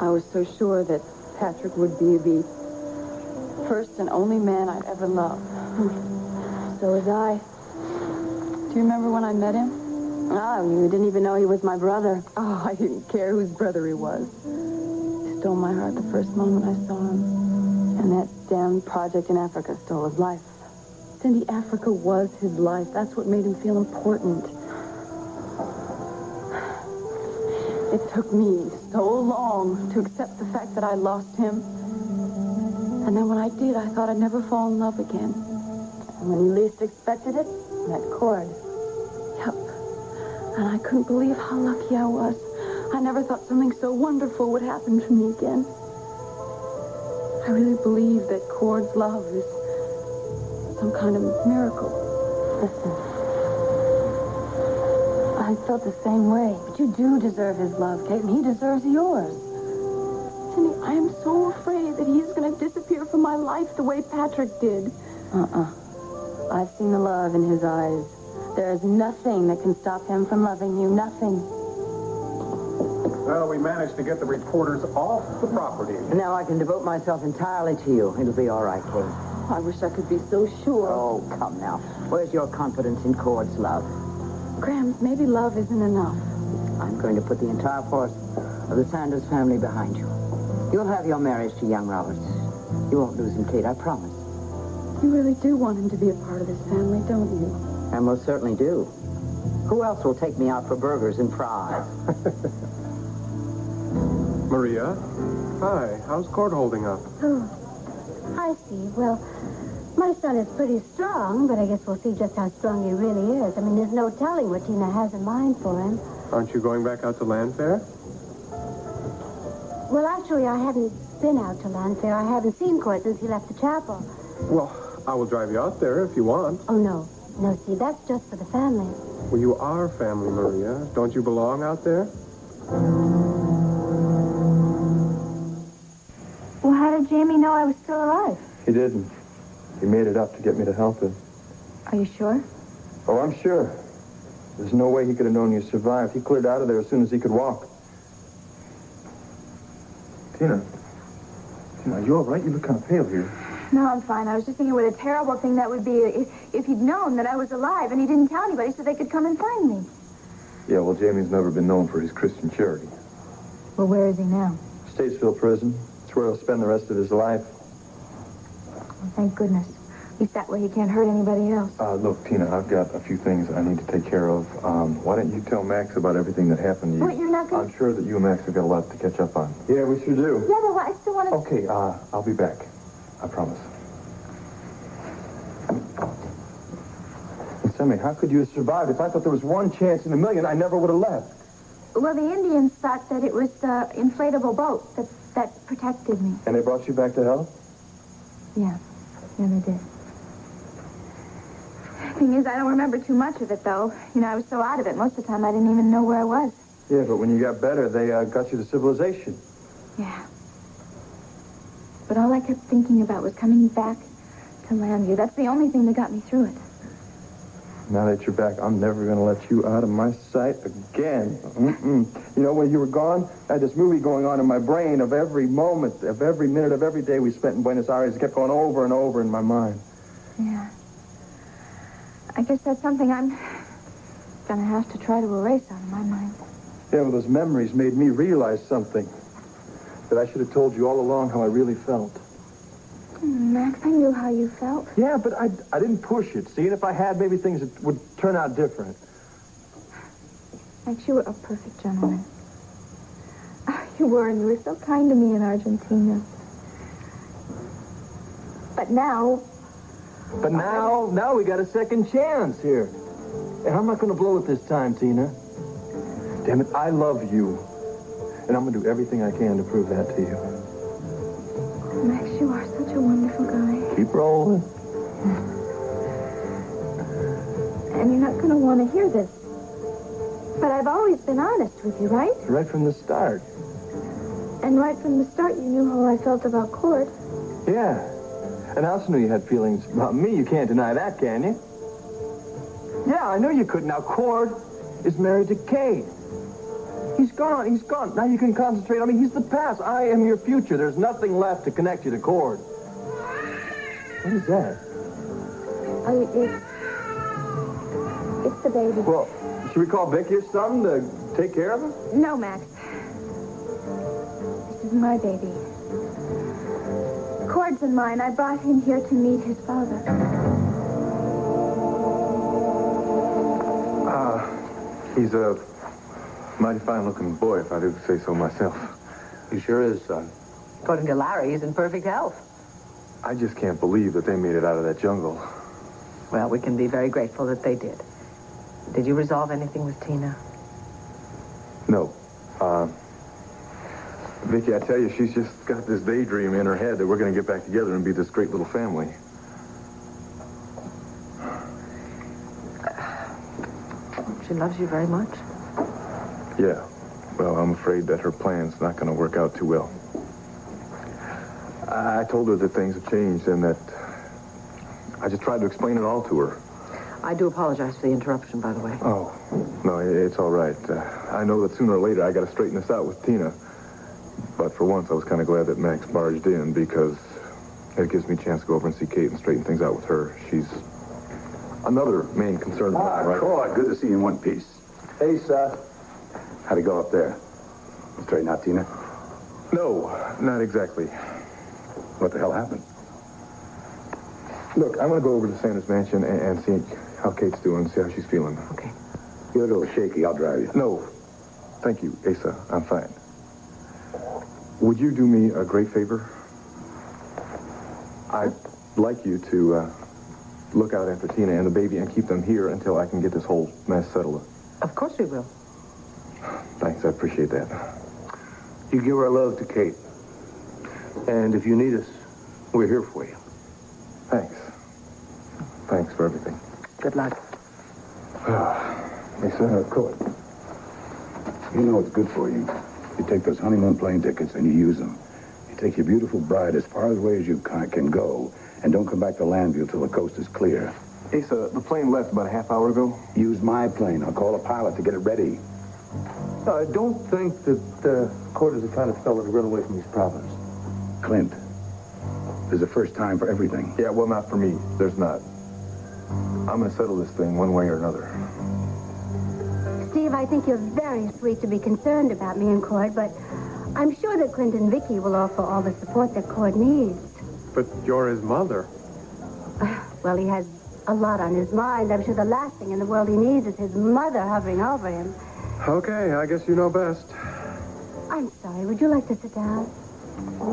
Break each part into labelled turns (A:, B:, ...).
A: I was so sure that Patrick would be the first and only man I'd ever love. So was I. Do you remember when I met him? Oh, you didn't even know he was my brother. Oh, I didn't care whose brother he was. He stole my heart the first moment I saw him. And that damn project in Africa stole his life. Cindy, Africa was his life. That's what made him feel important. It took me so long to accept the fact that I lost him. And then when I did, I thought I'd never fall in love again. And when you least expected it, that cord. Yep. And I couldn't believe how lucky I was. I never thought something so wonderful would happen to me again. I really believe that Cord's love is some kind of miracle. Listen, I felt the same way. But you do deserve his love, Kate, and he deserves yours. Cindy, I am so afraid that he's going to disappear from my life the way Patrick did. I've seen the love in his eyes. There is nothing that can stop him from loving you. Nothing.
B: Well, we managed to get the reporters off the property.
C: Now I can devote myself entirely to you. It'll be all right, Kate.
A: I wish I could be so sure.
C: Oh, come now. Where's your confidence in Cord's love?
A: Graham, maybe love isn't enough.
C: I'm going to put the entire force of the Sanders family behind you. You'll have your marriage to young Roberts. You won't lose him, Kate, I promise.
A: You really do want him to be a part of this family, don't you?
C: I most certainly do. Who else will take me out for burgers and fries?
B: Maria? Hi, how's Cord holding up?
D: Oh, hi, Steve. Well, my son is pretty strong, but I guess we'll see just how strong he really is. I mean, there's no telling what Tina has in mind for him.
B: Aren't you going back out to Landfair?
D: Well, actually, I haven't been out to Landfair. I haven't seen Cord since he left the chapel.
B: Well, I will drive you out there if you want.
D: Oh, no. No, Steve, that's just for the family.
B: Well, you are family, Maria. Don't you belong out there?
E: Well, how did Jamie know I was still alive?
F: He didn't. He made it up to get me to help him.
E: Are you sure?
F: Oh, I'm sure. There's no way he could have known you survived. He cleared out of there as soon as he could walk. Tina, are you all right? You look kind of pale here.
E: No, I'm fine. I was just thinking what a terrible thing that would be if he'd known that I was alive and he didn't tell anybody so they could come and find me.
F: Yeah, well, Jamie's never been known for his Christian charity.
E: Well, where is he now?
F: Statesville Prison. It's where he'll spend the rest of his life.
E: Well, thank goodness. At least that way he can't hurt anybody else.
F: Look, Tina, I've got a few things I need to take care of. Why don't you tell Max about everything that happened to you?
E: What, you're not going to...
F: I'm sure that you and Max have got a lot to catch up on. Yeah, we sure do.
E: Yeah, but I still want to...
F: Okay, I'll be back. I promise. And Sammy, how could you have survived? If I thought there was one chance in a million, I never would have left.
E: Well, the Indians thought that it was the inflatable boat that protected me.
F: And they brought you back to health?
E: Yeah. Yeah, they did. Thing is, I don't remember too much of it, though. You know, I was so out of it. Most of the time, I didn't even know where I was.
F: Yeah, but when you got better, they got you to civilization.
E: Yeah. But all I kept thinking about was coming back to Landview. That's the only thing that got me through it.
F: Now that you're back, I'm never going to let you out of my sight again. You know, when you were gone, I had this movie going on in my brain of every moment, of every minute, of every day we spent in Buenos Aires. It kept going over and over in my mind.
E: Yeah. I guess that's something I'm going to have to try to erase out of my mind.
F: Yeah, well, those memories made me realize something. That I should have told you all along how I really felt.
E: Max, I knew how you felt.
F: Yeah, but I didn't push it. See, and if I had, maybe things would turn out different.
E: Max, you were a perfect gentleman. Oh, you were, and you were so kind to me in Argentina. But now...
F: But now we got a second chance here. And I'm not going to blow it this time, Tina. Damn it, I love you. And I'm going to do everything I can to prove that to you.
E: Max, you are such a wonderful guy.
F: Keep rolling.
E: And you're not going to want to hear this. But I've always been honest with you, right?
F: Right from the start.
E: And right from the start, you knew how I felt about Cord.
F: Yeah. And I also knew you had feelings about me. You can't deny that, can you? Yeah, I knew you couldn't. Now, Cord is married to Kate. He's gone. He's gone. Now you can concentrate on me. He's the past. I am your future. There's nothing left to connect you to Cord. What is that?
E: It's the baby.
F: Well, should we call Vicky or something to take care of him?
E: No, Max. This is my baby. Cord's in mine. I brought him here to meet his father.
B: He's a mighty fine-looking boy, if I do say so myself.
G: He sure is, son.
C: According to Larry, he's in perfect health.
B: I just can't believe that they made it out of that jungle.
C: Well, we can be very grateful that they did. Did you resolve anything with Tina?
B: No. Vicky, I tell you, she's just got this daydream in her head that we're going to get back together and be this great little family.
C: She loves you very much.
B: Yeah. Well, I'm afraid that her plan's not going to work out too well. I told her that things have changed and that I just tried to explain it all to her.
C: I do apologize for the interruption, by the way.
B: Oh, no, it's all right. I know that sooner or later I got to straighten this out with Tina. But for once, I was kind of glad that Max barged in because it gives me a chance to go over and see Kate and straighten things out with her. She's another main concern of mine, right?
G: Cord, good to see you in one piece.
F: Hey, Seth.
G: How'd it go up there? Straighten out Tina?
B: No, not exactly.
G: What the hell happened?
B: Look, I'm going to go over to Santa's mansion and see how Kate's doing, see how she's feeling.
C: Okay.
G: You're a little shaky. I'll drive you.
B: No, thank you, Asa. I'm fine. Would you do me a great favor? I'd like you to look out after Tina and the baby and keep them here until I can get this whole mess settled.
C: Of course we will.
B: Thanks, I appreciate that.
G: You give our love to Kate. And if you need us, we're here for you.
B: Thanks. Thanks for everything.
C: Good luck.
G: Asa, Cord. You know what's good for you. You take those honeymoon plane tickets and you use them. You take your beautiful bride as far away as you can go, and don't come back to Landview till the coast is clear.
B: Asa, the plane left about a half hour ago.
G: Use my plane. I'll call a pilot to get it ready.
F: I don't think that Cord is the kind of fellow to run away from his problems.
G: Clint, there's a first time for everything.
B: Yeah, well, not for me. There's not. I'm going to settle this thing one way or another.
D: Steve, I think you're very sweet to be concerned about me and Cord, but I'm sure that Clint and Vicky will offer all the support that Cord needs.
B: But you're his mother.
D: Well, he has a lot on his mind. I'm sure the last thing in the world he needs is his mother hovering over him.
B: Okay, I guess you know best.
D: I'm sorry. Would you like to sit down?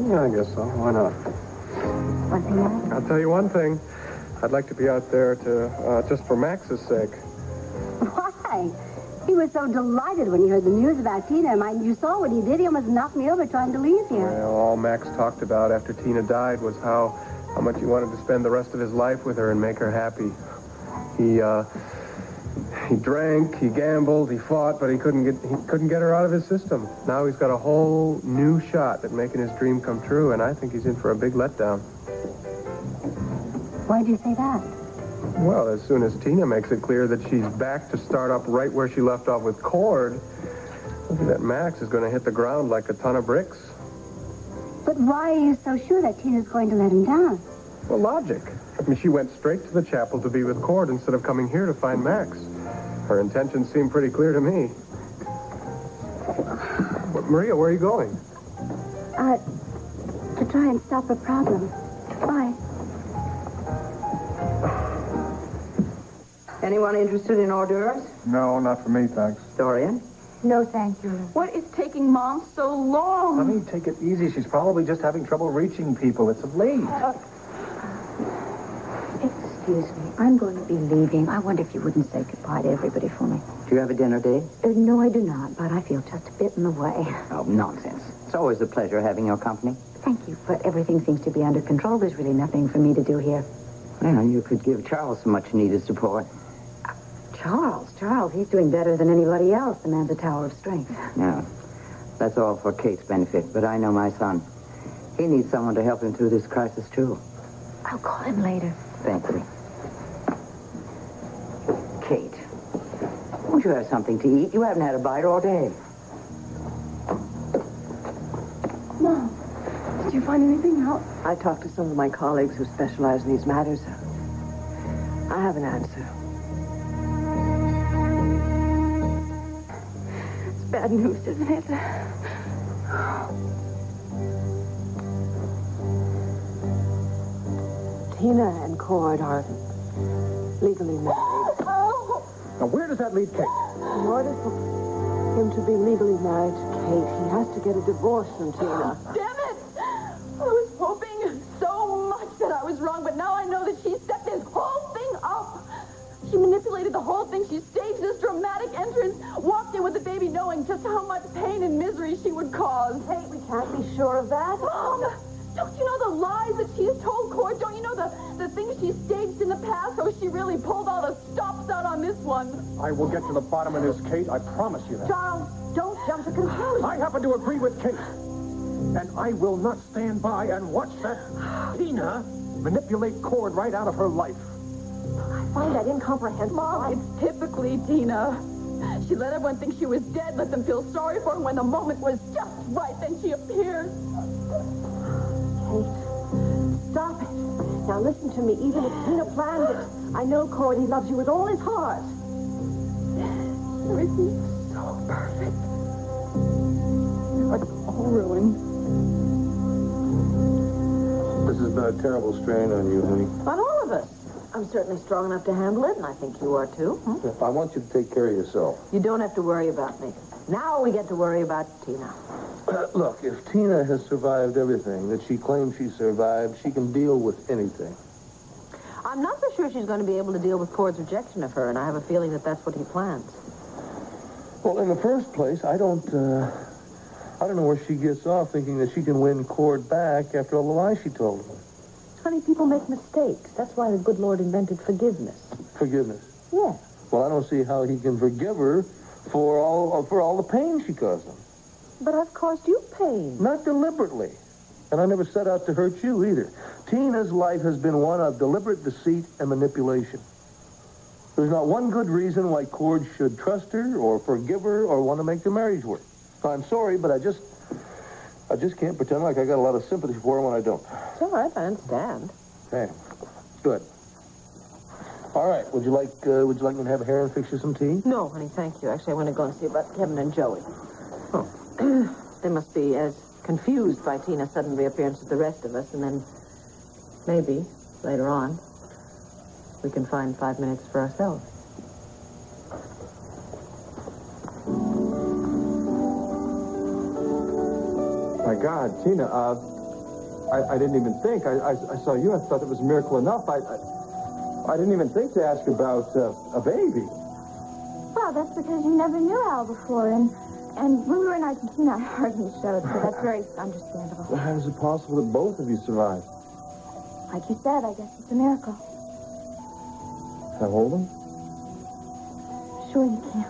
B: Yeah, I guess so. Why not?
D: One thing else?
B: I'll tell you one thing. I'd like to be out there to, just for Max's sake.
D: Why? He was so delighted when he heard the news about Tina. Mind, you saw what he did. He almost knocked me over trying to leave here.
B: Well, all Max talked about after Tina died was how much he wanted to spend the rest of his life with her and make her happy. He drank, he gambled, he fought, but he couldn't get her out of his system. Now he's got a whole new shot at making his dream come true, and I think he's in for a big letdown.
D: Why do you say that?
B: Well, as soon as Tina makes it clear that she's back to start up right where she left off with Cord, that Max is going to hit the ground like a ton of bricks.
D: But why are you so sure that Tina's going to let him down?
B: Well, logic. I mean, she went straight to the chapel to be with Cord instead of coming here to find Max. Her intentions seem pretty clear to me. Maria, where are you going?
D: To try and stop a problem. Bye.
C: Anyone interested in hors d'oeuvres?
B: No, not for me, thanks.
C: Dorian?
E: No, thank you.
A: What is taking Mom so long?
F: Honey, take it easy. She's probably just having trouble reaching people. It's late.
H: Excuse me, I'm going to be leaving. I wonder if you wouldn't say goodbye to everybody for me.
C: Do you have a dinner date?
H: No, I do not, but I feel just a bit in the way.
C: Oh, nonsense. It's always a pleasure having your company.
H: Thank you, but everything seems to be under control. There's really nothing for me to do here.
C: Well, you could give Charles some much-needed support.
H: Charles, he's doing better than anybody else. The man's a tower of strength.
C: Yeah, that's all for Kate's benefit, but I know my son. He needs someone to help him through this crisis, too.
H: I'll call him later.
C: Thank you. Kate, won't you have something to eat? You haven't had a bite all day.
E: Mom, did you find anything out?
C: I talked to some of my colleagues who specialize in these matters. I have an answer.
A: It's bad news, isn't it?
C: Tina and Cord are legally married.
F: Now, where does that leave Kate?
C: In order for him to be legally married to Kate, he has to get a divorce from Tina.
A: Damn it! I was hoping so much that I was wrong, but now I know that she set this whole thing up. She manipulated the whole thing. She staged this dramatic entrance, walked in with the baby knowing just how much pain and misery she would cause.
C: Kate, we can't be sure of that.
A: Mom, don't you know the lies that she has told Cord? Don't you know the things she staged in the past? So she really pulled all the stops out on this one.
F: I will get to the bottom of this, Kate. I promise you that.
C: Charles, don't jump to conclusions.
F: I happen to agree with Kate. And I will not stand by and watch that Tina manipulate Cord right out of her life.
C: I find that incomprehensible.
A: Mom, it's typically Tina. She let everyone think she was dead, let them feel sorry for her. When the moment was just right, then she appeared.
C: Kate, stop it. Now listen to me. Even if Tina planned it, I know Cord, he loves you with all his heart.
A: Everything's so perfect. It's all ruined.
F: This has been a terrible strain on you, honey.
C: Not all of us. I'm certainly strong enough to handle it, and I think you are too.
F: I want you to take care of yourself.
C: You don't have to worry about me. Now we get to worry about Tina.
I: Look, if Tina has survived everything that she claims she survived, she can deal with anything.
C: I'm not so sure she's going to be able to deal with Cord's rejection of her, and I have a feeling that that's what he plans.
I: Well, in the first place, I don't know where she gets off thinking that she can win Cord back after all the lies she told him.
C: Honey, people make mistakes. That's why the good Lord invented forgiveness.
I: Forgiveness?
C: Yeah.
I: Well, I don't see how he can forgive her for all the pain she caused him.
C: But I've caused you pain.
I: Not deliberately. And I never set out to hurt you either. Tina's life has been one of deliberate deceit and manipulation. There's not one good reason why Cord should trust her or forgive her or want to make the marriage work. I'm sorry, but I just can't pretend like I got a lot of sympathy for her when I don't.
C: It's all right, I understand.
I: Okay, good. All right, would you like me to have a hair and fix you some tea?
C: No, honey, thank you. Actually, I want to go and see about Kevin and Joey.
I: Oh.
C: They must be as confused by Tina's sudden reappearance as the rest of us, and then maybe, later on, we can find 5 minutes for ourselves.
F: My God, Tina, I didn't even think. I saw you. I thought it was a miracle enough. I didn't even think to ask about a baby.
E: Well, that's because you never knew Al before, and when we were in Argentina, I hardly showed, so that's very understandable.
F: Well, how is it possible that both of you survived?
E: Like you said, I guess it's a miracle.
F: Can I hold him?
E: Sure you can.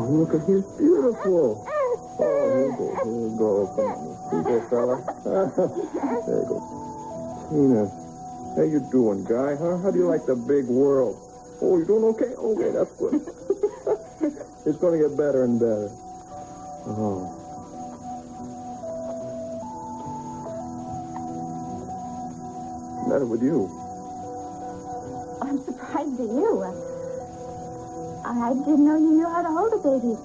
F: Look at he's beautiful. Oh, here you go. Come on. Here you go, fella. There you go. Tina, how you doing, guy, huh? How do you like the big world? Oh, you doing okay? Okay, that's good. It's going to get better and better. Oh. What's the matter with you?
E: I'm surprised at you. I didn't know you knew how to hold a baby,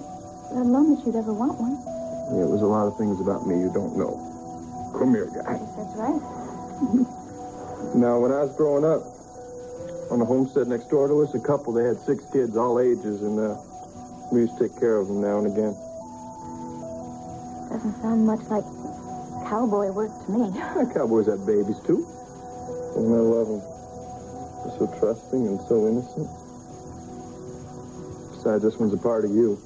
E: let alone that you'd ever want one.
F: Yeah, there's a lot of things about me you don't know. Come here, guy.
E: That's right.
F: Now, when I was growing up, on the homestead next door to us, a couple, they had 6 kids, all ages, and we used to take care of them now and again.
E: Doesn't sound much like cowboy work to me.
F: Yeah, cowboys have babies, too. And I love them. They're so trusting and so innocent. Besides, this one's a part of you.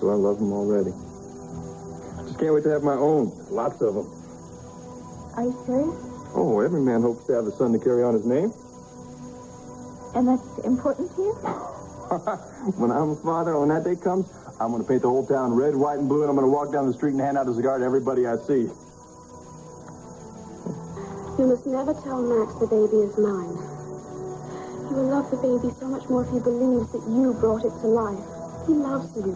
F: So I love them already. Just can't wait to have my own. Lots of them.
E: Are you serious?
F: Oh, every man hopes to have a son to carry on his name.
E: And that's important to you?
F: When I'm a father, when that day comes, I'm going to paint the whole town red, white, and blue, and I'm going to walk down the street and hand out a cigar to everybody I see.
E: You must never tell Max the baby is mine. He will love the baby so much more if he believes that you brought it to life. He loves you.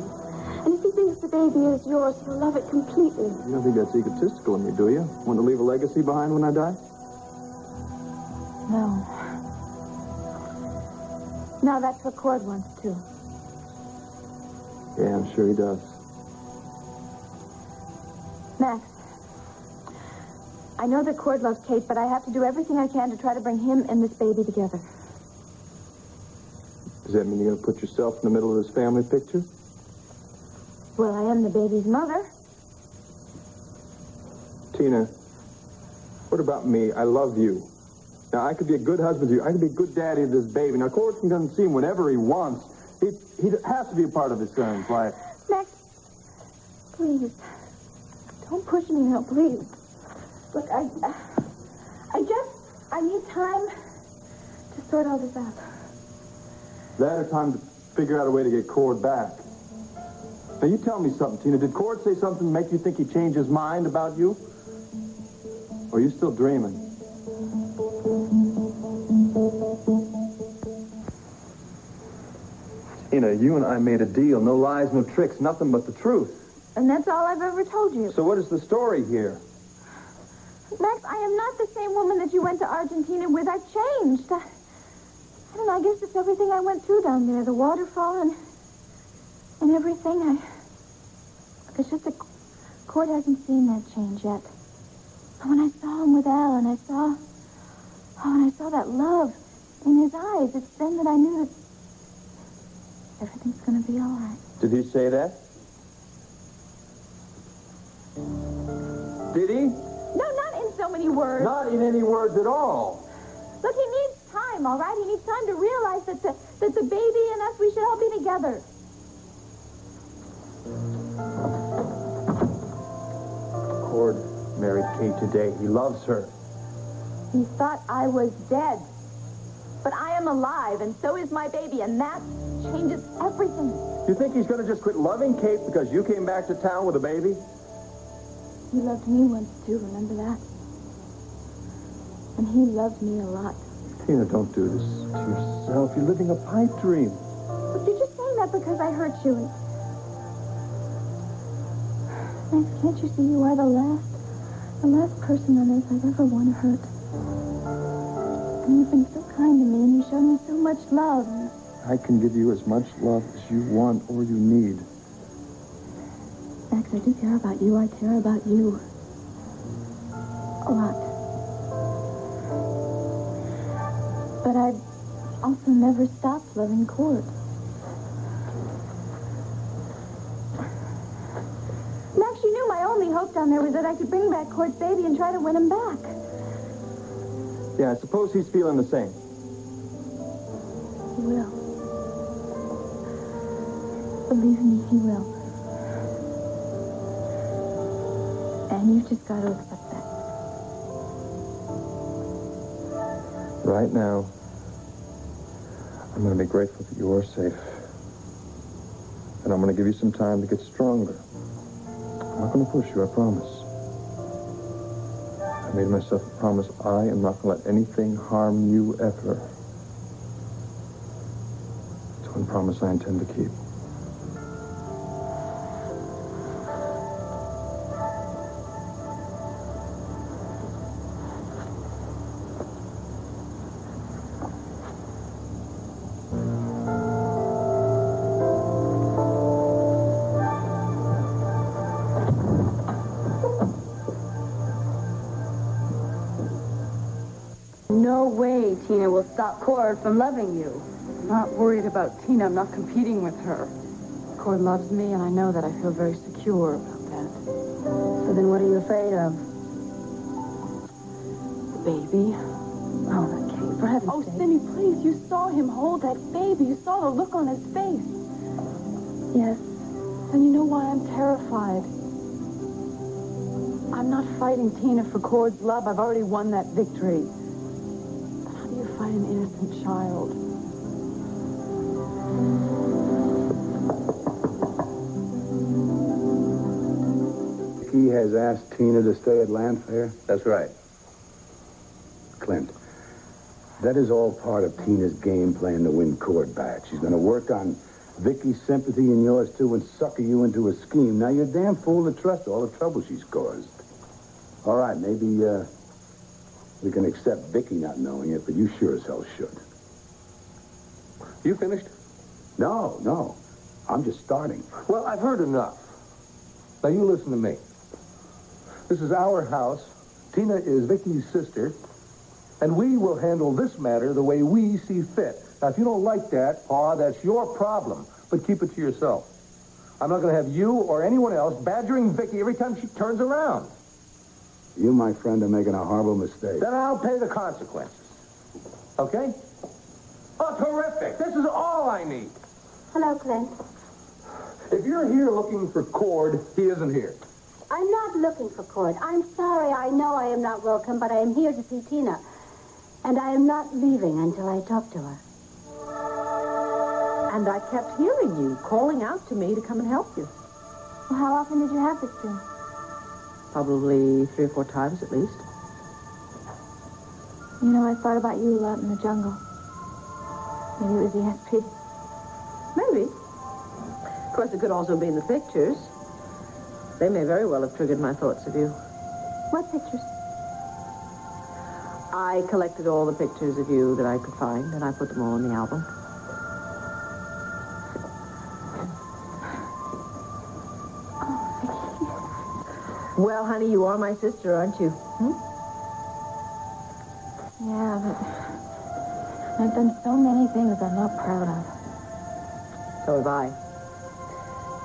E: And if he thinks the baby is yours, he'll love it completely.
F: You don't think that's egotistical of me, do you? Want to leave a legacy behind when I die?
E: No. No, that's what Cord wants too.
F: Yeah, I'm sure he does.
E: Max, I know that Cord loves Kate, but I have to do everything I can to try to bring him and this baby together.
F: Does that mean you're going to put yourself in the middle of this family picture?
E: Well, I am the baby's mother.
F: Tina, what about me? I love you. Now, I could be a good husband to you. I could be a good daddy to this baby. Now, Cord can come and see him whenever he wants. He has to be a part of his son's life.
E: Max, please, don't push me now, please. Look, I need time to sort all this out.
F: That or time to figure out a way to get Cord back. Now, you tell me something, Tina. Did Cord say something to make you think he changed his mind about you? Or are you still dreaming? Tina, you and I made a deal. No lies, no tricks, nothing but the truth.
E: And that's all I've ever told you.
F: So what is the story here?
E: Max, I am not the same woman that you went to Argentina with. I've changed. I don't know, I guess it's everything I went through down there. The waterfall and everything. It's just that Cord hasn't seen that change yet. And when I saw him with Al and I saw that love in his eyes, it's then that I knew that everything's going to be all right.
F: Did he say that? Did he?
E: No, not in so many words.
F: Not in any words at all.
E: Look, he needs time, all right? He needs time to realize that the baby and us, we should all be together.
F: Cord married Kate today. He loves her.
E: He thought I was dead. But I am alive, and so is my baby, and that changes everything.
F: You think he's going to just quit loving Kate because you came back to town with a baby?
E: He loved me once, too, remember that? And he loved me a lot.
F: Tina, don't do this to yourself. You're living a pipe dream.
E: But you're just saying that because I hurt you. Max, can't you see you are the last person on earth I've ever want to hurt? And you've been so kind to me, and you showed me so much love.
F: I can give you as much love as you want or you need.
E: Max, I do care about you. I care about you. A lot. But I've also never stopped loving Cord. Max, you knew my only hope down there was that I could bring back Cord's baby and try to win him back.
F: Yeah, I suppose he's feeling the same.
E: He will. Believe me, he will. And you've just got to accept that.
F: Right now, I'm going to be grateful that you are safe. And I'm going to give you some time to get stronger. I'm not going to push you, I promise. I made myself a promise I am not going to let anything harm you ever. It's one promise I intend to keep.
A: No way Tina will stop Cord from loving you. I'm not worried about Tina. I'm not competing with her. Cord loves me, and I know that. I feel very secure about that.
H: So then what are you afraid of?
A: The baby.
H: Oh, Kate, for heaven's sake.
A: Cindy, please. You saw him hold that baby. You saw the look on his face.
E: Yes.
A: And you know why I'm terrified. I'm not fighting Tina for Cord's love. I've already won that victory. But how do you fight an innocent child?
G: He has asked Tina to stay at Landfair?
F: That's right.
G: Clint, that is all part of Tina's game plan to win Cord back. She's going to work on Vicky's sympathy and yours, too, and sucker you into a scheme. Now, you're damn fool to trust all the trouble she's caused. All right, maybe, we can accept Vicky not knowing it, but you sure as hell should.
I: You finished?
G: No. I'm just starting.
I: Well, I've heard enough. Now, you listen to me. This is our house. Tina is Vicky's sister. And we will handle this matter the way we see fit. Now, if you don't like that, Pa, that's your problem. But keep it to yourself. I'm not going to have you or anyone else badgering Vicky every time she turns around.
G: You, my friend, are making a horrible mistake.
I: Then I'll pay the consequences. Okay? Oh, terrific. This is all I need.
D: Hello, Clint.
I: If you're here looking for Cord, he isn't here.
D: I'm not looking for Cord. I'm sorry. I know I am not welcome, but I am here to see Tina. And I am not leaving until I talk to her.
C: And I kept hearing you calling out to me to come and help you.
E: Well, how often did you have this dream?
C: Probably 3 or 4 times at least.
E: You know, I thought about you a lot in the jungle. Maybe it was ESP.
C: Maybe. Of course, it could also be in the pictures. They may very well have triggered my thoughts of you.
E: What pictures?
C: I collected all the pictures of you that I could find, and I put them all in the album. Well, honey, you are my sister, aren't you?
E: Yeah, but I've done so many things I'm not proud of.
C: So have I.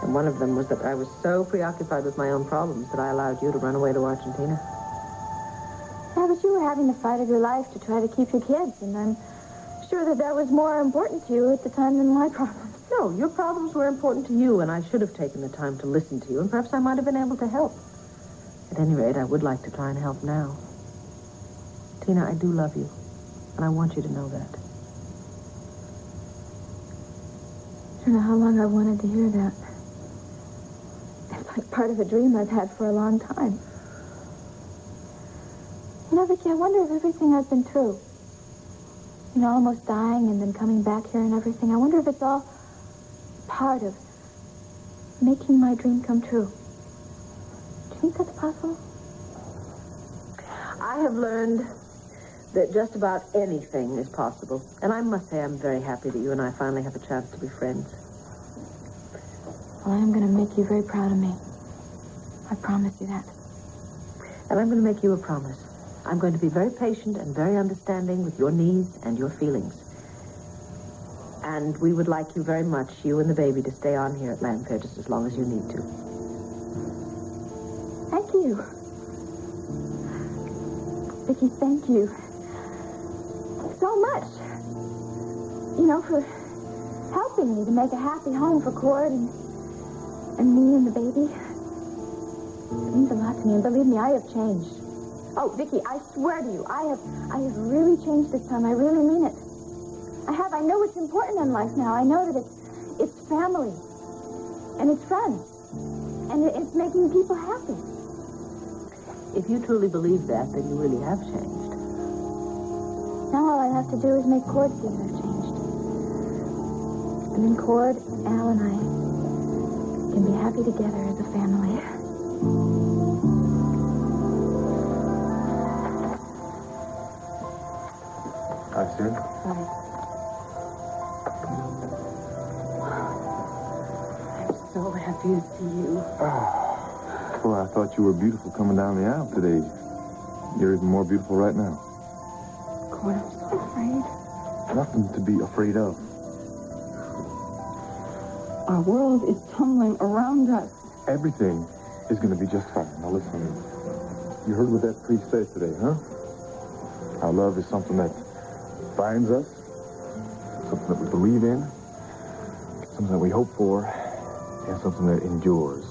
C: And one of them was that I was so preoccupied with my own problems that I allowed you to run away to Argentina.
E: Yeah, but you were having the fight of your life to try to keep your kids, and I'm sure that that was more important to you at the time than my problems.
C: No, your problems were important to you, and I should have taken the time to listen to you, and perhaps I might have been able to help. At any rate, I would like to try and help now. Tina, I do love you, and I want you to know that.
E: I don't know how long I've wanted to hear that. It's like part of a dream I've had for a long time. You know, Vicky, I wonder if everything I've been through, you know, almost dying and then coming back here and everything, I wonder if it's all part of making my dream come true. Do you think that's possible?
C: I have learned that just about anything is possible. And I must say I'm very happy that you and I finally have a chance to be friends.
E: Well, I am going to make you very proud of me. I promise you that.
C: And I'm going to make you a promise. I'm going to be very patient and very understanding with your needs and your feelings. And we would like you very much, you and the baby, to stay on here at Landfair just as long as you need to.
E: Thank you. Vicky, thank you so much. You know, for helping me to make a happy home for Cord and me and the baby. It means a lot to me, and believe me, I have changed. Oh, Vicky, I swear to you, I have really changed this time. I really mean it. I have. I know it's important in life now. I know that it's family, and it's friends, and it's making people happy.
C: If you truly believe that, then you really have changed.
E: Now all I have to do is make Cord see that I've changed. And then Cord, Al, and I can be happy together as a family.
B: Hi, Sam.
E: Bye. I'm so happy to see you.
B: Well, I thought you were beautiful coming down the aisle today. You're even more beautiful right now.
E: Cord, I'm so afraid.
B: Nothing to be afraid of.
A: Our world is tumbling around us.
B: Everything is going to be just fine. Now listen to me. You heard what that priest said today, huh? Our love is something that binds us, something that we believe in, something that we hope for, and something that endures.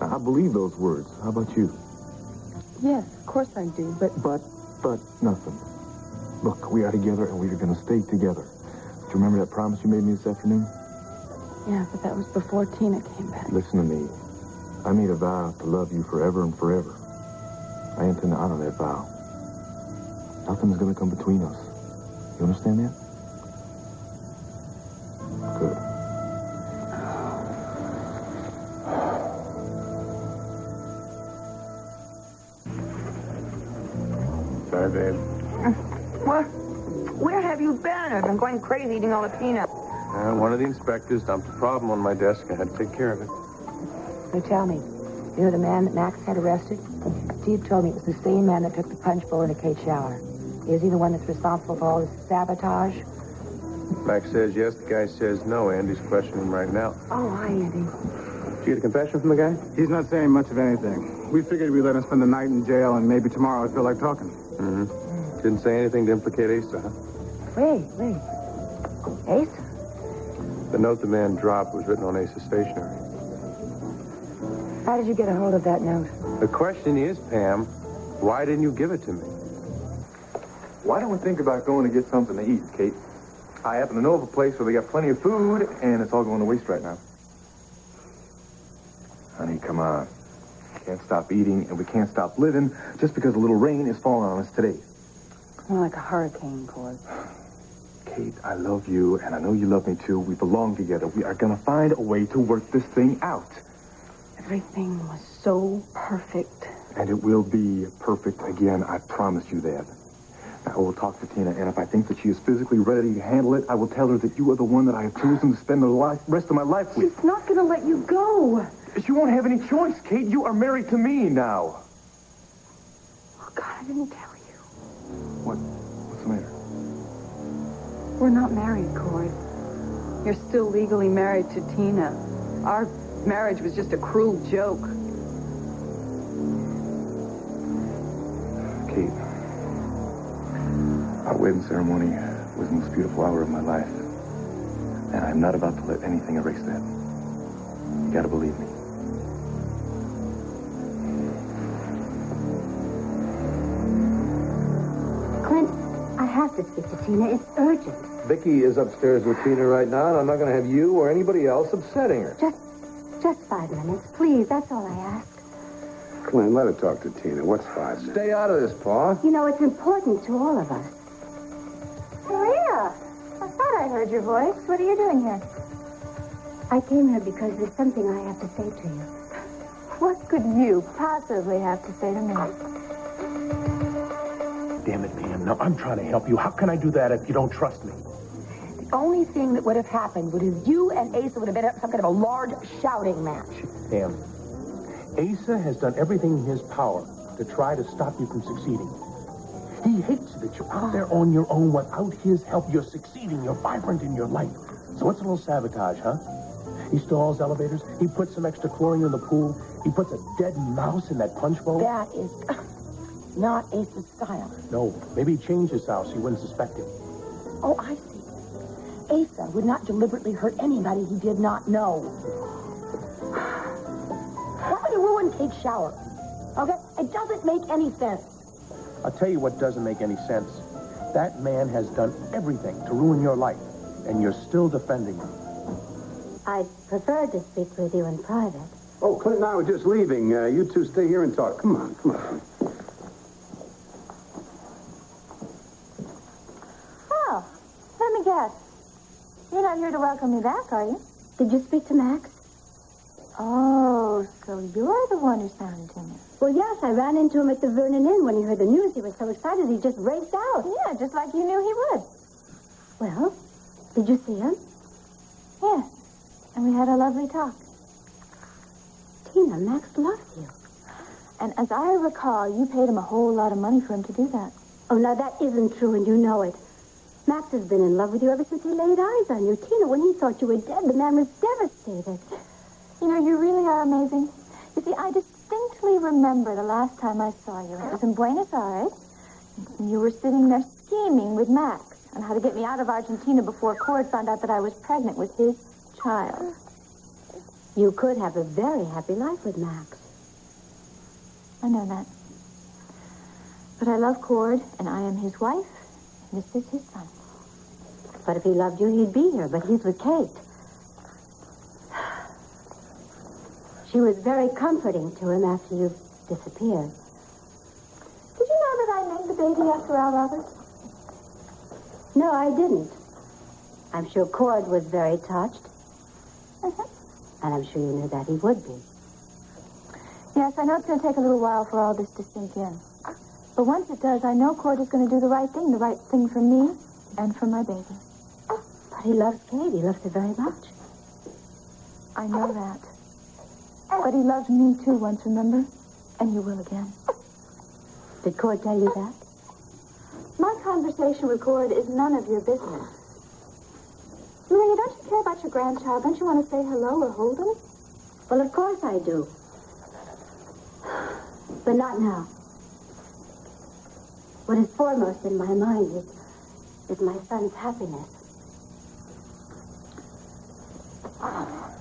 B: Now, I believe those words. How about you?
A: Yes, of course I do, but...
B: But nothing. Look, we are together, and we are going to stay together. Do you remember that promise you made me this afternoon?
A: Yeah, but that was before Tina came back.
B: Listen to me. I made a vow to love you forever and forever. I intend to honor that vow. Nothing's gonna come between us. You understand that? Good.
F: Sorry, babe.
J: What? Where have you been? I've been going crazy eating all the peanuts.
F: One of the inspectors dumped a problem on my desk. I had to take care of it.
C: So tell me, you know the man that Max had arrested? Steve told me it was the same man that took the punch bowl into Kate's shower. Is he the one that's responsible for all this sabotage?
F: Max says yes, the guy says no. Andy's questioning him right now.
C: Oh, hi, Andy.
F: Did you get a confession from the guy?
K: He's not saying much of anything. We figured we'd let him spend the night in jail, and maybe tomorrow I'd feel like talking.
F: Mm-hmm. Didn't say anything to implicate Asa, huh?
C: Wait. Ace?
F: The note the man dropped was written on Asa's stationery.
C: How did you get a hold of that note?
F: The question is, Pam, why didn't you give it to me?
B: Why don't we think about going to get something to eat, Kate? I happen to know of a place where they got plenty of food, and it's all going to waste right now. Honey, come on. We can't stop eating, and we can't stop living just because a little rain is falling on us today.
A: More like a hurricane, Cord.
B: Kate, I love you, and I know you love me too. We belong together. We are going to find a way to work this thing out.
A: Everything was so perfect.
B: And it will be perfect again, I promise you that. Now, I will talk to Tina, and if I think that she is physically ready to handle it, I will tell her that you are the one that I have chosen to spend the rest of my life with.
A: She's not going to let you go.
B: She won't have any choice, Kate. You are married to me now.
A: Oh, God, I didn't tell you.
B: What's the matter?
A: We're not married, Cord. You're still legally married to Tina. Our marriage was just a cruel joke.
B: Kate, our wedding ceremony was the most beautiful hour of my life. And I'm not about to let anything erase that. You gotta believe me.
D: Clint, I have to speak to Tina. It's urgent.
I: Vicky is upstairs with Tina right now, and I'm not going to have you or anybody else upsetting her.
D: Just 5 minutes, please. That's all I ask.
G: Clint, let her talk to Tina. What's 5 minutes?
I: Stay out of this, Pa.
D: You know, it's important to all of us.
E: Maria, I thought I heard your voice. What are you doing here?
D: I came here because there's something I have to say to you.
E: What could you possibly have to say to me?
L: Damn it, Pam. Now, I'm trying to help you. How can I do that if you don't trust me?
C: The only thing that would have happened would have you and Asa would have been at some kind of a large shouting match.
L: Pam, Asa has done everything in his power to try to stop you from succeeding. He hates that you're out there on your own without his help. You're succeeding. You're vibrant in your life. So what's a little sabotage, huh? He stalls elevators. He puts some extra chlorine in the pool. He puts a dead mouse in that punch bowl.
C: That is not Asa's style.
L: No, maybe he changed his house. You wouldn't suspect him.
C: Oh, I see. Asa would not deliberately hurt anybody he did not know. Why would he ruin Kate's shower? Okay? It doesn't make any sense.
L: I'll tell you what doesn't make any sense. That man has done everything to ruin your life, and you're still defending him.
D: I'd prefer to speak with you in private.
G: Oh, Clint and I were just leaving. You two stay here and talk. Come on.
E: Oh, let me guess. You're not here to welcome me back, are you?
D: Did you speak to Max?
E: Oh, so you're the one who sounded timid.
D: Well, yes, I ran into him at the Vernon Inn when he heard the news. He was so excited he just raced out.
E: Yeah, just like you knew he would.
D: Well, did you see him?
E: Yes, and we had a lovely talk.
D: Tina, Max loves you.
E: And as I recall, you paid him a whole lot of money for him to do that.
D: Oh, now that isn't true, and you know it. Max has been in love with you ever since he laid eyes on you. Tina, when he thought you were dead, the man was devastated.
E: You know, you really are amazing. You see, I distinctly remember the last time I saw you. It was in Buenos Aires. And you were sitting there scheming with Max on how to get me out of Argentina before Cord found out that I was pregnant with his child.
D: You could have a very happy life with Max.
E: I know that. But I love Cord, and I am his wife, and this is his son.
D: But if he loved you, he'd be here, but he's with Kate. She was very comforting to him after you disappeared.
E: Did you know that I named the baby after our others?
D: No, I didn't. I'm sure Cord was very touched. And I'm sure you knew that he would be.
E: Yes, I know it's going to take a little while for all this to sink in. But once it does, I know Cord is going to do the right thing for me and for my baby.
D: But he loves Kate. He loves her very much.
E: I know that. But he loved me too once, remember? And he will again.
D: Did Cord tell you that?
E: My conversation with Cord is none of your business. Maria, don't you care about your grandchild? Don't you want to say hello or hold him?
D: Well, of course I do. But not now. What is foremost in my mind is my son's happiness.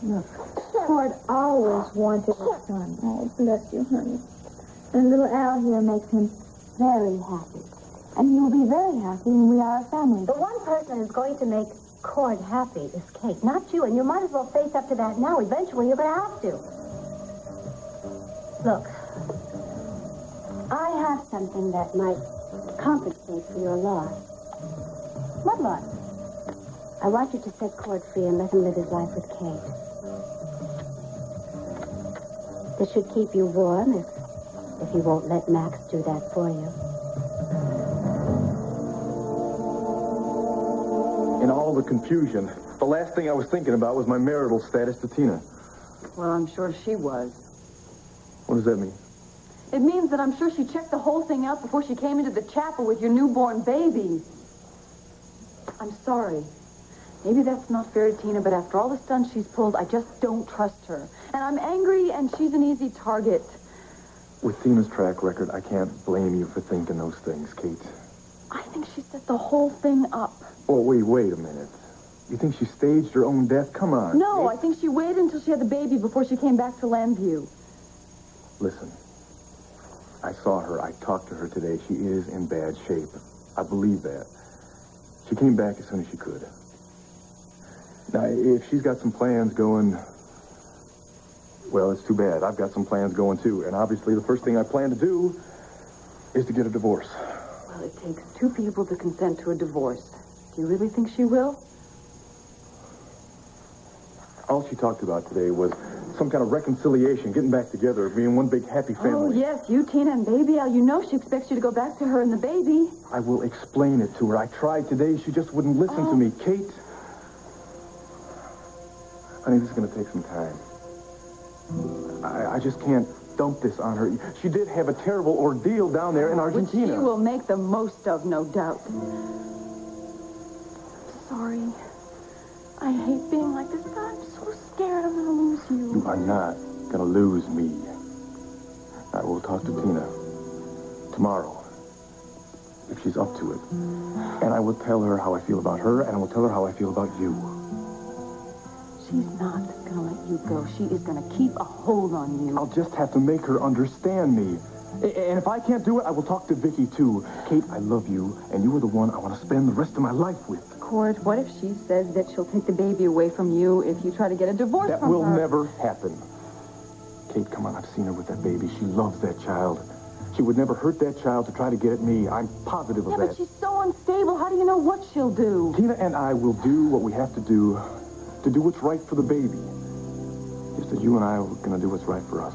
E: Look, Cord always wanted a son. Oh, bless you, honey. And little Al here makes him very happy. And he will be very happy when we are a family.
D: The one person who's going to make Cord happy is Kate, not you. And you might as well face up to that now. Eventually, you're going to have to. Look, I have something that might compensate for your loss.
E: What loss?
D: I want you to set Cord free and let him live his life with Kate. This should keep you warm if you won't let Max do that for you.
B: In all the confusion, the last thing I was thinking about was my marital status to Tina.
A: Well, I'm sure she was.
B: What does that mean?
A: It means that I'm sure she checked the whole thing out before she came into the chapel with your newborn baby. I'm sorry. Maybe that's not fair to Tina, but after all the stunts she's pulled, I just don't trust her. And I'm angry, and she's an easy target.
B: With Tina's track record, I can't blame you for thinking those things, Kate.
A: I think she set the whole thing up.
B: Oh, wait a minute. You think she staged her own death? Come on.
A: No, I think she waited until she had the baby before she came back to Landview.
B: Listen, I saw her. I talked to her today. She is in bad shape. I believe that. She came back as soon as she could. Now, if she's got some plans going, well, it's too bad. I've got some plans going, too. And obviously, the first thing I plan to do is to get a divorce.
A: Well, it takes two people to consent to a divorce. Do you really think she will?
B: All she talked about today was some kind of reconciliation, getting back together, being one big happy family.
A: Oh, yes, you, Tina, and baby Al. You know she expects you to go back to her and the baby.
B: I will explain it to her. I tried today. She just wouldn't listen to me. Kate. Honey, this is going to take some time. I just can't dump this on her. She did have a terrible ordeal down there in Argentina.
A: Which she will make the most of, no doubt. Sorry. I hate being like this, but I'm so scared I'm going to lose you.
B: You are not going to lose me. I will talk to Tina tomorrow, if she's up to it. And I will tell her how I feel about her, and I will tell her how I feel about you.
A: She's not going to let you go. She is going to keep a hold on you.
B: I'll just have to make her understand me. And if I can't do it, I will talk to Vicky, too. Kate, I love you, and you are the one I want to spend the rest of my life with.
A: Cord, what if she says that she'll take the baby away from you if you try to get a divorce from her?
B: That will never happen. Kate, come on, I've seen her with that baby. She loves that child. She would never hurt that child to try to get at me. I'm positive of that.
A: Yeah, but she's so unstable. How do you know what she'll do?
B: Tina and I will do what we have to do what's right for the baby. Just as you and I are going to do what's right for us.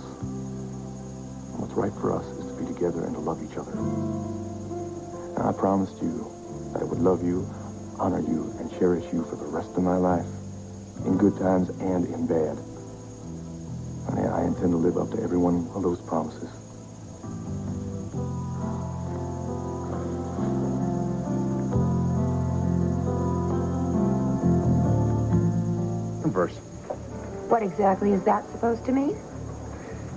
B: And what's right for us is to be together and to love each other. And I promised you that I would love you, honor you, and cherish you for the rest of my life, in good times and in bad. And I intend to live up to every one of those promises.
F: Verse.
J: What exactly is that supposed to mean?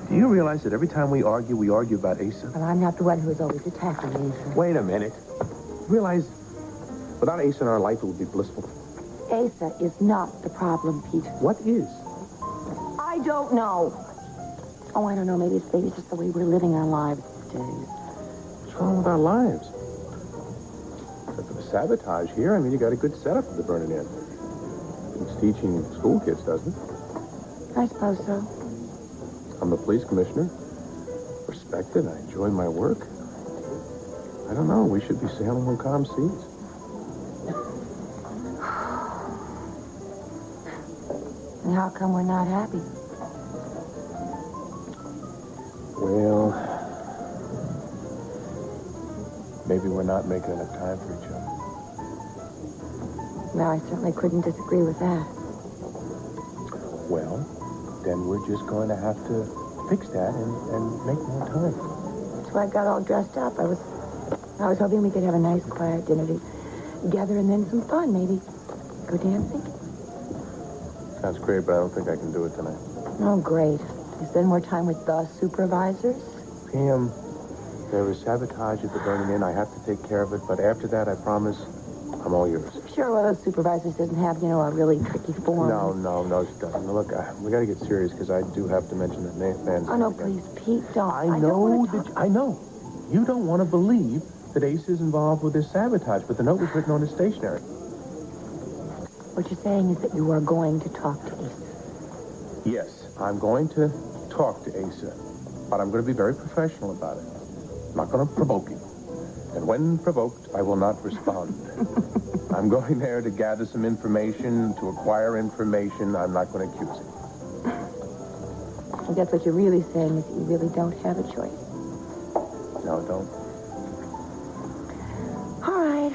L: Do you realize that every time we argue about Asa?
C: Well, I'm not the one who is always attacking Asa.
L: Wait a minute. Realize, without Asa in our life, it would be blissful.
C: Asa is not the problem, Pete.
L: What is?
C: I don't know. Oh, I don't know. Maybe it's just the way we're living our lives these days.
L: What's wrong with our lives? Except for the sabotage here, I mean, you got a good setup for the burning in. It's teaching school kids, doesn't it?
C: I suppose so.
L: I'm the police commissioner. Respected. I enjoy my work. I don't know. We should be sailing on calm seas.
C: And how come we're not happy?
L: Well, maybe we're not making enough time for each other.
C: No, I certainly couldn't disagree with that.
L: Well, then we're just going to have to fix that and make more time.
C: That's why I got all dressed up. I was hoping we could have a nice, quiet dinner together and then some fun, maybe go dancing.
L: Sounds great, but I don't think I can do it tonight.
C: Oh, great. You spend more time with the supervisors?
L: Pam, there was sabotage at the Burning Inn. I have to take care of it, but after that, I promise, I'm all yours.
C: Sure, one of those supervisors doesn't have, a really tricky form.
L: No, she doesn't. Now, look, we got to get serious because I do have to mention that Nathan.
C: Oh, no, please, Pete, don't.
L: I know. You don't want to believe that Ace is involved with this sabotage, but the note was written on his stationery.
C: What you're saying is that you are going to talk to Asa.
L: Yes, I'm going to talk to Asa, but I'm going to be very professional about it. I'm not going to provoke him. And when provoked, I will not respond. I'm going there to gather some information, to acquire information. I'm not going to accuse him.
C: I guess what you're really saying is that you really don't have a choice.
L: No, don't.
C: All right.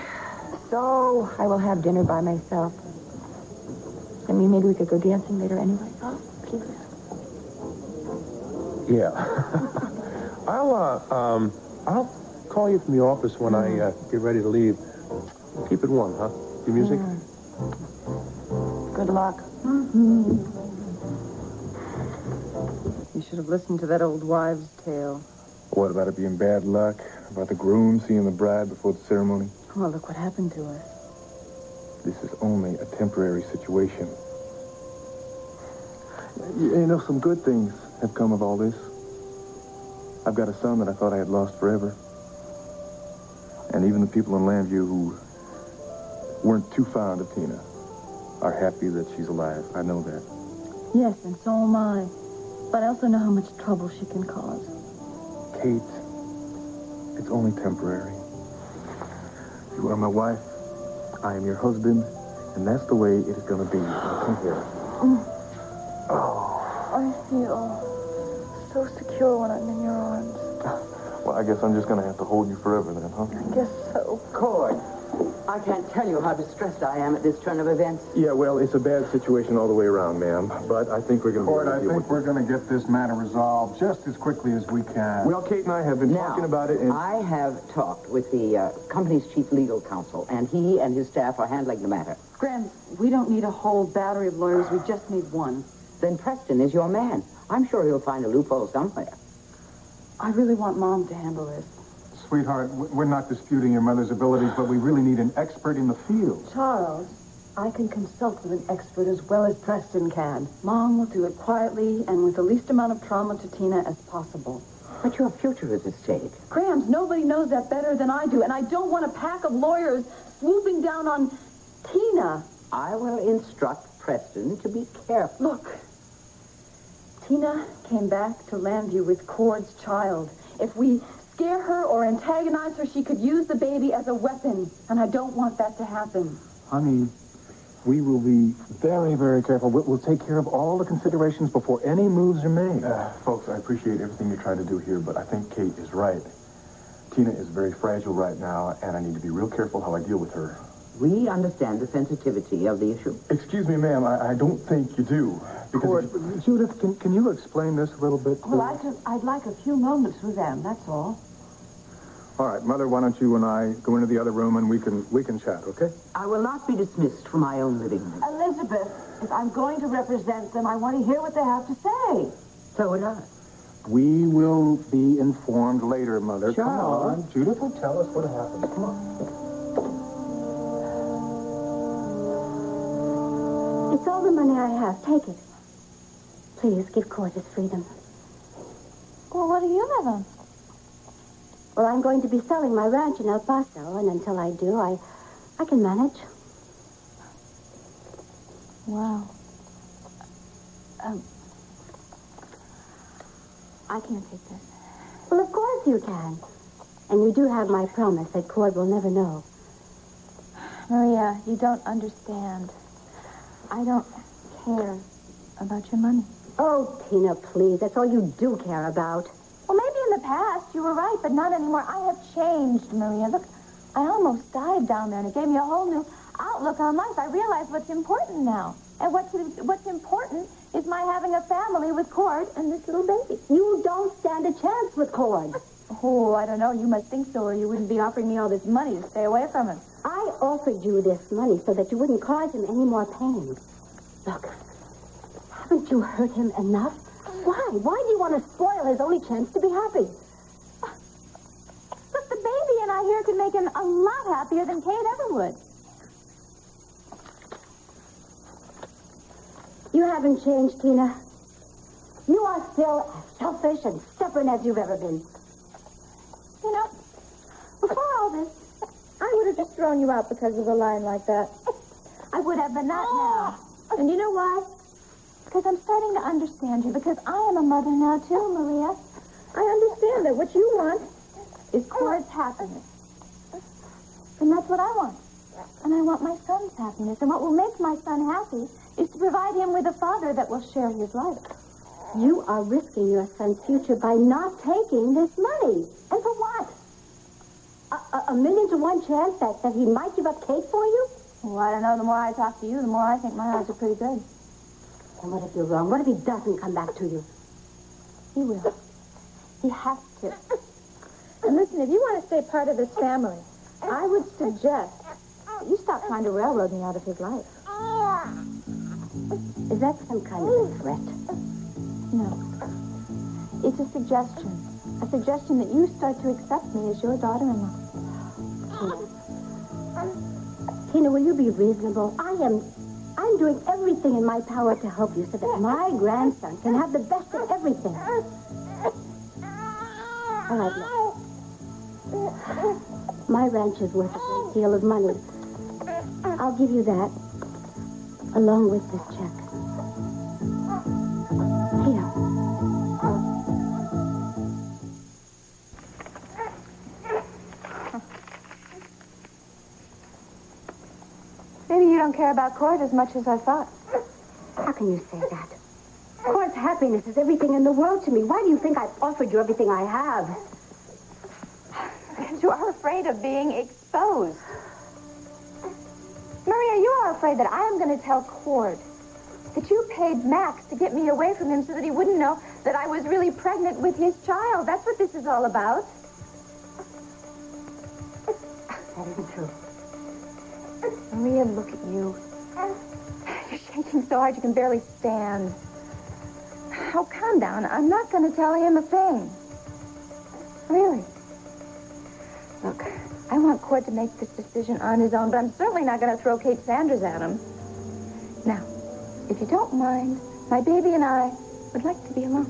C: So I will have dinner by myself. I mean, maybe we could go dancing later anyway. Oh, please.
L: Yeah. I'll call you from the office when I get ready to leave. Keep it warm, huh? Your music?
C: Good luck.
A: You should have listened to that old wives' tale.
B: What about it being bad luck? About the groom seeing the bride before the ceremony?
A: Well, look what happened to us.
B: This is only a temporary situation. You know, some good things have come of all this. I've got a son that I thought I had lost forever. And even the people in Lambview who weren't too fond of Tina are happy that she's alive. I know that.
A: Yes, and so am I. But I also know how much trouble she can cause.
B: Kate, it's only temporary. You are my wife. I am your husband. And that's the way it is going to be. Now, come here.
A: I feel so secure when I'm in your arms.
B: Well, I guess I'm just going to have to hold you forever then, huh?
A: I guess so.
J: Cord, I can't tell you how distressed I am at this turn of events.
B: Yeah, well, it's a bad situation all the way around, ma'am. But I think we're going to
K: Cord, I think we're going to get this matter resolved just as quickly as we can.
B: Well, Kate and I have been talking about it, and
J: I have talked with the company's chief legal counsel, and he and his staff are handling the matter.
A: Graham, we don't need a whole battery of lawyers. We just need one.
J: Then Preston is your man. I'm sure he'll find a loophole somewhere.
A: I really want Mom to handle this.
K: Sweetheart, we're not disputing your mother's abilities, but we really need an expert in the field.
A: Charles, I can consult with an expert as well as Preston can. Mom will do it quietly and with the least amount of trauma to Tina as possible.
J: But your future is at stake.
A: Grams, nobody knows that better than I do, and I don't want a pack of lawyers swooping down on Tina.
J: I will instruct Preston to be careful.
A: Look, Tina came back to Lambview with Cord's child. If we scare her or antagonize her, she could use the baby as a weapon, and I don't want that to happen.
K: Honey, we will be very, very careful. We'll take care of all the considerations before any moves are made.
B: folks, I appreciate everything you're trying to do here, but I think Kate is right. Tina is very fragile right now, and I need to be real careful how I deal with her.
J: We understand the sensitivity of the issue.
B: Excuse me, ma'am, I don't think you do.
K: Cord, Judith, can you explain this a little bit?
C: Well, I'd like a few moments with them, that's all.
K: All right, Mother, why don't you and I go into the other room and we can chat, okay?
J: I will not be dismissed from my own living room.
C: Elizabeth, if I'm going to represent them, I want to hear what they have to say.
J: So would I.
K: We will be informed later, Mother.
J: Sure.
K: Come on. Judith will tell us what happened. Come on.
D: It's all the money I have. Take it. Please, give Cord his freedom.
E: Well, what do you live on?
D: Well, I'm going to be selling my ranch in El Paso, and until I do, I can manage.
E: Wow. I can't take this.
D: Well, of course you can. And you do have my promise that Cord will never know.
E: Maria, you don't understand. I don't care about your money.
D: Oh, Tina, please. That's all you do care about.
E: Well, maybe in the past you were right, but not anymore. I have changed, Maria. Look, I almost died down there, and it gave me a whole new outlook on life. I realize what's important now. And what's important is my having a family with Cord and this little baby.
D: You don't stand a chance with Cord.
E: Oh, I don't know. You must think so, or you wouldn't be offering me all this money to stay away from him.
D: I offered you this money so that you wouldn't cause him any more pain. Look, haven't you hurt him enough? Why? Why do you want to spoil his only chance to be happy?
E: Look, the baby and I here could make him a lot happier than Kate ever would.
D: You haven't changed, Tina. You are still as selfish and stubborn as you've ever been.
E: You know, before all this, I would have just thrown you out because of a line like that. I would have, but not now. And you know why? Because I'm starting to understand you. Because I am a mother now, too, Maria. I understand that what you want is Cord's happiness. And that's what I want. And I want my son's happiness. And what will make my son happy is to provide him with a father that will share his life.
D: You are risking your son's future by not taking this money.
E: And for what?
D: A 1,000,000 to 1 chance that he might give up Kate for you?
E: Well, I don't know. The more I talk to you, the more I think my odds are pretty good.
D: And what if you're wrong? What if he doesn't come back to you?
E: He will. He has to. And listen, if you want to stay part of this family, I would suggest that you stop trying to railroad me out of his life.
D: Is that some kind of a threat?
E: No. It's a suggestion. A suggestion that you start to accept me as your daughter-in-law.
D: Tina, will you be reasonable? I'm doing everything in my power to help you so that my grandson can have the best of everything. All right, look. My ranch is worth a great deal of money. I'll give you that, along with this check. Here.
E: Maybe you don't care about Cord as much as I thought.
D: How can you say that? Cord's happiness is everything in the world to me. Why do you think I've offered you everything I have?
E: Because you are afraid of being exposed. Maria, you are afraid that I am going to tell Cord that you paid Max to get me away from him so that he wouldn't know that I was really pregnant with his child. That's what this is all about.
D: That isn't true.
E: Maria, look at you. You're shaking so hard you can barely stand. Oh, calm down. I'm not going to tell him a thing. Really. Look, I want Cord to make this decision on his own, but I'm certainly not going to throw Kate Sanders at him. Now, if you don't mind, my baby and I would like to be alone.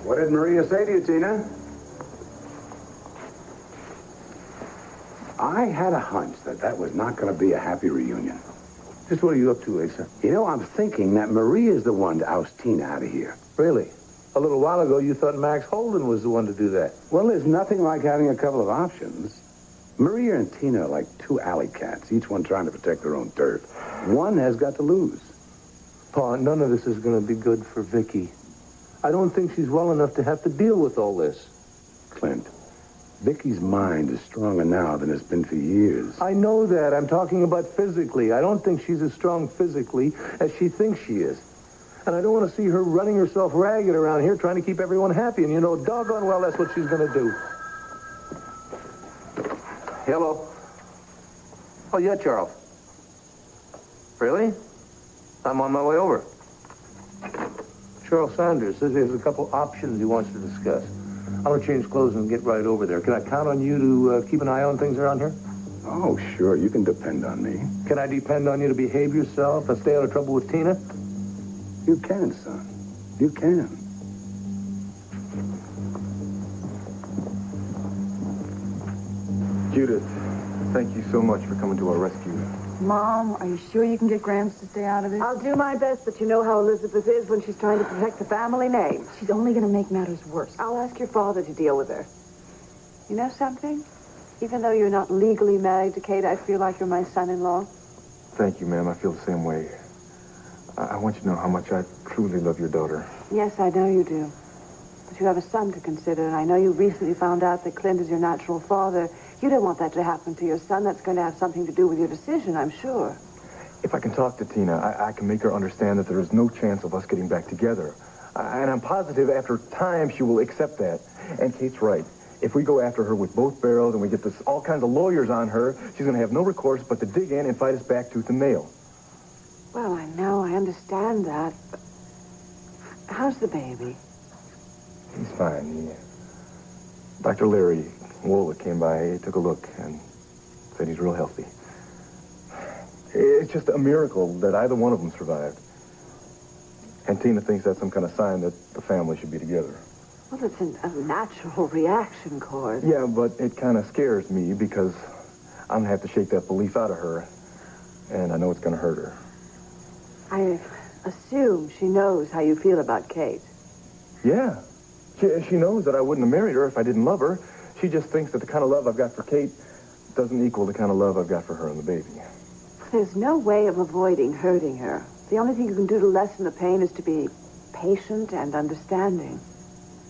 G: What did Maria say to you, Tina? I had a hunch that was not going to be a happy reunion.
I: Just what are you up to, Asa?
G: You know, I'm thinking that Maria's the one to oust Tina out of here.
I: Really? A little while ago, you thought Max Holden was the one to do that.
G: Well, there's nothing like having a couple of options. Maria and Tina are like two alley cats, each one trying to protect their own turf. One has got to lose.
I: Pa, none of this is going to be good for Vicky. I don't think she's well enough to have to deal with all this.
G: Clint, Vicky's mind is stronger now than it's been for years.
I: I know that. I'm talking about physically. I don't think she's as strong physically as she thinks she is. And I don't want to see her running herself ragged around here trying to keep everyone happy. And you know, doggone well, that's what she's going to do. Hello. Oh, yeah, Charles. Really? I'm on my way over. Charles Sanders says there's a couple options he wants to discuss. I'm going to change clothes and get right over there. Can I count on you to keep an eye on things around here?
G: Oh, sure. You can depend on me.
I: Can I depend on you to behave yourself and stay out of trouble with Tina?
G: You can, son. You can.
B: Judith, thank you so much for coming to our rescue.
A: Mom, are you sure you can get Gramps to stay out of this?
C: I'll do my best, but you know how Elizabeth is when she's trying to protect the family name.
A: She's only going to make matters worse.
C: I'll ask your father to deal with her. You know something? Even though you're not legally married to Kate, I feel like you're my son-in-law.
B: Thank you, ma'am. I feel the same way. I want you to know how much I truly love your daughter.
C: Yes, I know you do. But you have a son to consider, and I know you recently found out that Clint is your natural father. You don't want that to happen to your son. That's going to have something to do with your decision, I'm sure.
B: If I can talk to Tina, I can make her understand that there is no chance of us getting back together. And I'm positive after time she will accept that. And Kate's right. If we go after her with both barrels and we get this all kinds of lawyers on her, she's going to have no recourse but to dig in and fight us back tooth and nail.
C: Well, I know. I understand that. But how's the baby?
B: He's fine. Dr. Larry Woolwood came by, he took a look, and said he's real healthy. It's just a miracle that either one of them survived. And Tina thinks that's some kind of sign that the family should be together.
C: Well, it's a natural reaction, Cord.
B: Yeah, but it kind of scares me because I'm going to have to shake that belief out of her, and I know it's going to hurt her.
C: I assume she knows how you feel about Kate.
B: Yeah. She knows that I wouldn't have married her if I didn't love her. She just thinks that the kind of love I've got for Kate doesn't equal the kind of love I've got for her and the baby.
C: There's no way of avoiding hurting her. The only thing you can do to lessen the pain is to be patient and understanding.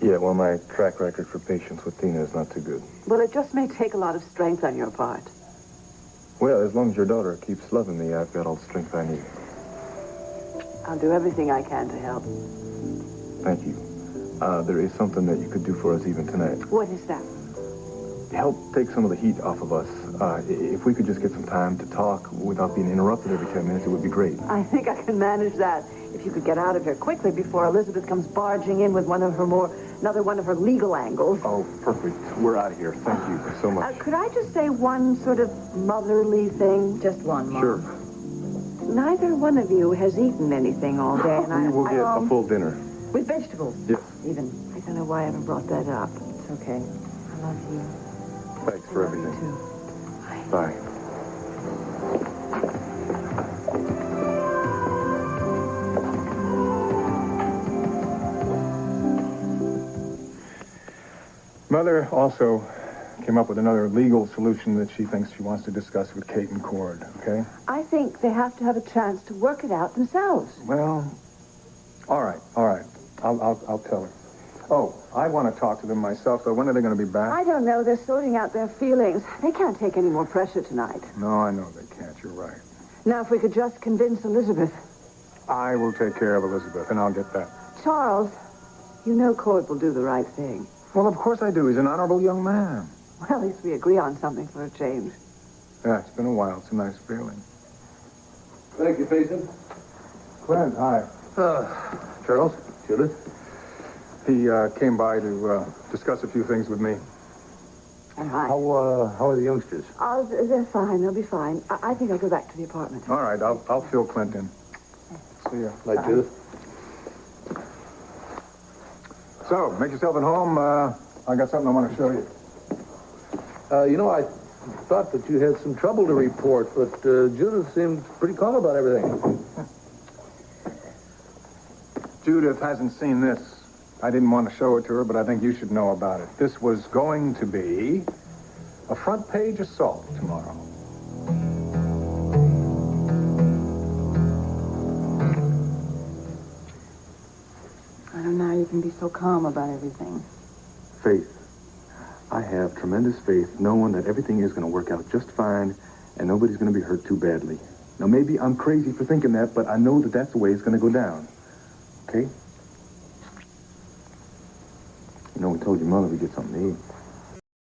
B: Yeah, well, my track record for patience with Tina is not too good.
C: Well, it just may take a lot of strength on your part.
B: Well, as long as your daughter keeps loving me, I've got all the strength I need.
C: I'll do everything I can to help.
B: Thank you. There is something that you could do for us even tonight.
C: What is that?
B: Help take some of the heat off of us. If we could just get some time to talk without being interrupted every 10 minutes, it would be great.
C: I think I can manage that. If you could get out of here quickly before Elizabeth comes barging in with another one of her legal angles.
B: Oh, perfect. We're out of here. Thank you so much.
C: Could I just say one sort of motherly thing?
A: Just one, Mom.
B: Sure.
C: Neither one of you has eaten anything all day, and
B: We will get a full dinner.
C: with vegetables.
B: Yes.
C: Even. I don't know why I haven't brought that up. It's okay. I love you.
B: Thanks for everything.
C: You too.
B: Bye.
K: Mother also came up with another legal solution that she thinks she wants to discuss with Kate and Cord, okay?
C: I think they have to have a chance to work it out themselves.
K: Well, all right. I'll tell her. Oh, I want to talk to them myself, so when are they going to be back?
C: I don't know. They're sorting out their feelings. They can't take any more pressure tonight.
K: No, I know they can't. You're right.
C: Now, if we could just convince Elizabeth.
K: I will take care of Elizabeth, and I'll get that.
C: Charles, you know Cord will do the right thing.
K: Well, of course I do. He's an honorable young man.
C: Well, at least we agree on something for a change.
K: Yeah, it's been a while. It's a nice feeling.
I: Thank you, Payson.
K: Clint, hi.
I: Charles, Judith.
K: He came by to discuss a few things with me.
C: And hi.
I: How are the youngsters?
C: Oh, they're fine. They'll be fine. I think I'll go back to the apartment.
K: All right, I'll fill Clint in. See ya.
I: Night, Judith.
K: So, make yourself at home. I got something I want to show you.
I: I thought that you had some trouble to report, but Judith seemed pretty calm about everything.
K: Judith hasn't seen this. I didn't want to show it to her, but I think you should know about it. This was going to be a front-page assault tomorrow.
A: I don't know how you can be so calm about everything.
B: Faith. I have tremendous faith knowing that everything is going to work out just fine and nobody's going to be hurt too badly. Now, maybe I'm crazy for thinking that, but I know that that's the way it's going to go down. Okay? You know, we told your mother we'd get something to eat.